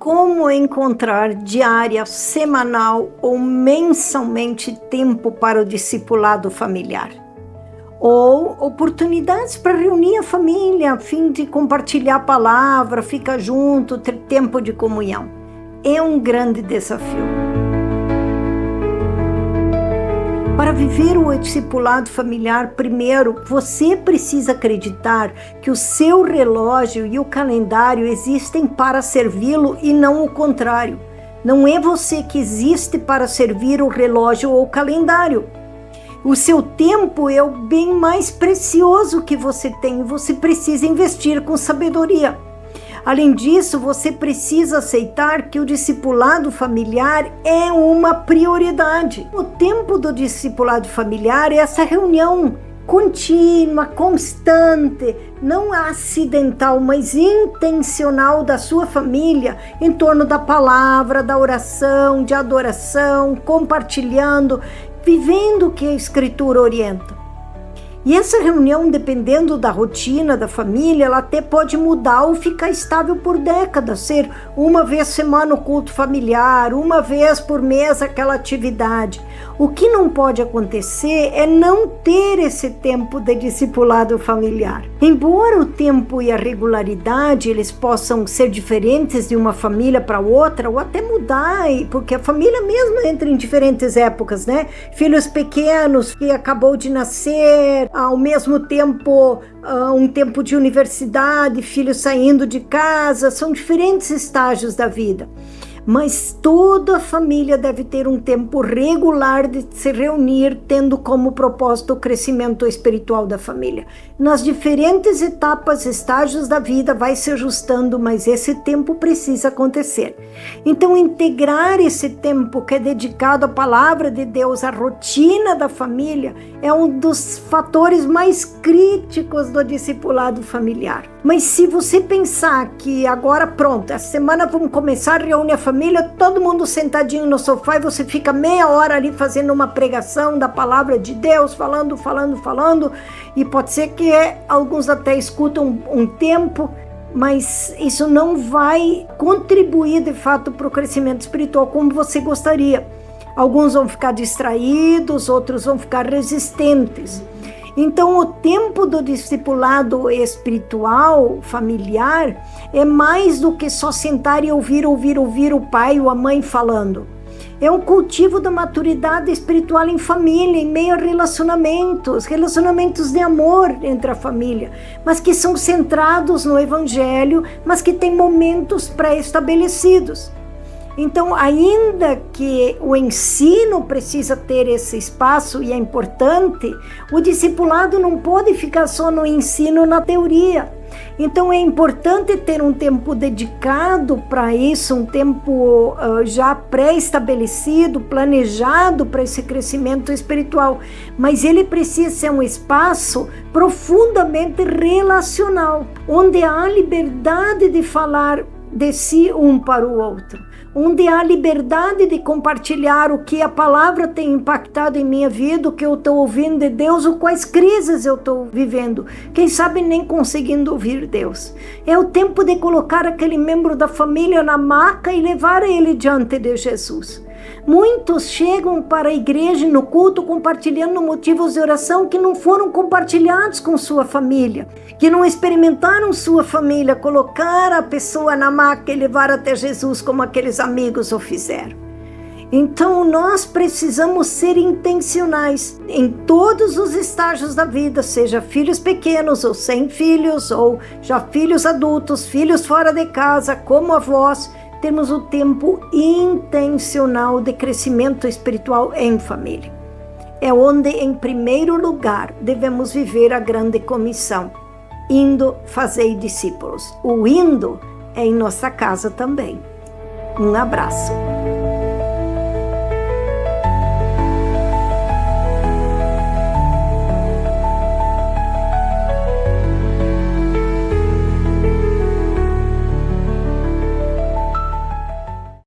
como encontrar diária, semanal ou mensalmente tempo para o discipulado familiar. Ou oportunidades para reunir a família, a fim de compartilhar a palavra, ficar junto, ter tempo de comunhão. É um grande desafio. Para viver o discipulado familiar, primeiro, você precisa acreditar que o seu relógio e o calendário existem para servi-lo e não o contrário. Não é você que existe para servir o relógio ou o calendário. O seu tempo é o bem mais precioso que você tem e você precisa investir com sabedoria. Além disso, você precisa aceitar que o discipulado familiar é uma prioridade. O tempo do discipulado familiar é essa reunião contínua, constante, não acidental, mas intencional da sua família em torno da palavra, da oração, de adoração, compartilhando, vivendo o que a Escritura orienta. E essa reunião, dependendo da rotina da família, ela até pode mudar ou ficar estável por décadas, ser uma vez semana o culto familiar, uma vez por mês aquela atividade. O que não pode acontecer é não ter esse tempo de discipulado familiar. Embora o tempo e a regularidade eles possam ser diferentes de uma família para outra, ou até mudar, porque a família mesmo entra em diferentes épocas, né? Filhos pequenos que acabou de nascer, ao mesmo tempo um tempo de universidade, filhos saindo de casa, são diferentes estágios da vida. Mas toda família deve ter um tempo regular de se reunir, tendo como propósito o crescimento espiritual da família. Nas diferentes etapas, estágios da vida, vai se ajustando, mas esse tempo precisa acontecer. Então, integrar esse tempo que é dedicado à palavra de Deus, à rotina da família, é um dos fatores mais críticos do discipulado familiar. Mas se você pensar que agora, pronto, essa semana vamos começar a reunir a família, todo mundo sentadinho no sofá e você fica meia hora ali fazendo uma pregação da palavra de Deus, falando, e pode ser que alguns até escutam um tempo, mas isso não vai contribuir de fato para o crescimento espiritual como você gostaria. Alguns vão ficar distraídos, outros vão ficar resistentes. Então, o tempo do discipulado espiritual, familiar, é mais do que só sentar e ouvir o pai ou a mãe falando. É um cultivo da maturidade espiritual em família, em meio a relacionamentos de amor entre a família, mas que são centrados no Evangelho, mas que têm momentos pré-estabelecidos. Então, ainda que o ensino precisa ter esse espaço e é importante, o discipulado não pode ficar só no ensino, na teoria. Então, é importante ter um tempo dedicado para isso, um tempo já pré-estabelecido, planejado para esse crescimento espiritual. Mas ele precisa ser um espaço profundamente relacional, onde há liberdade de falar de si um para o outro, onde há liberdade de compartilhar o que a palavra tem impactado em minha vida, o que eu estou ouvindo de Deus, ou quais crises eu estou vivendo, quem sabe nem conseguindo ouvir Deus. É o tempo de colocar aquele membro da família na maca e levar ele diante de Jesus. Muitos chegam para a igreja no culto compartilhando motivos de oração que não foram compartilhados com sua família, que não experimentaram sua família colocar a pessoa na maca e levar até Jesus como aqueles amigos o fizeram. Então nós precisamos ser intencionais em todos os estágios da vida, seja filhos pequenos ou sem filhos, ou já filhos adultos, filhos fora de casa, como avós, temos o tempo intencional de crescimento espiritual em família. É onde, em primeiro lugar, devemos viver a grande comissão, indo fazei discípulos. O indo é em nossa casa também. Um abraço.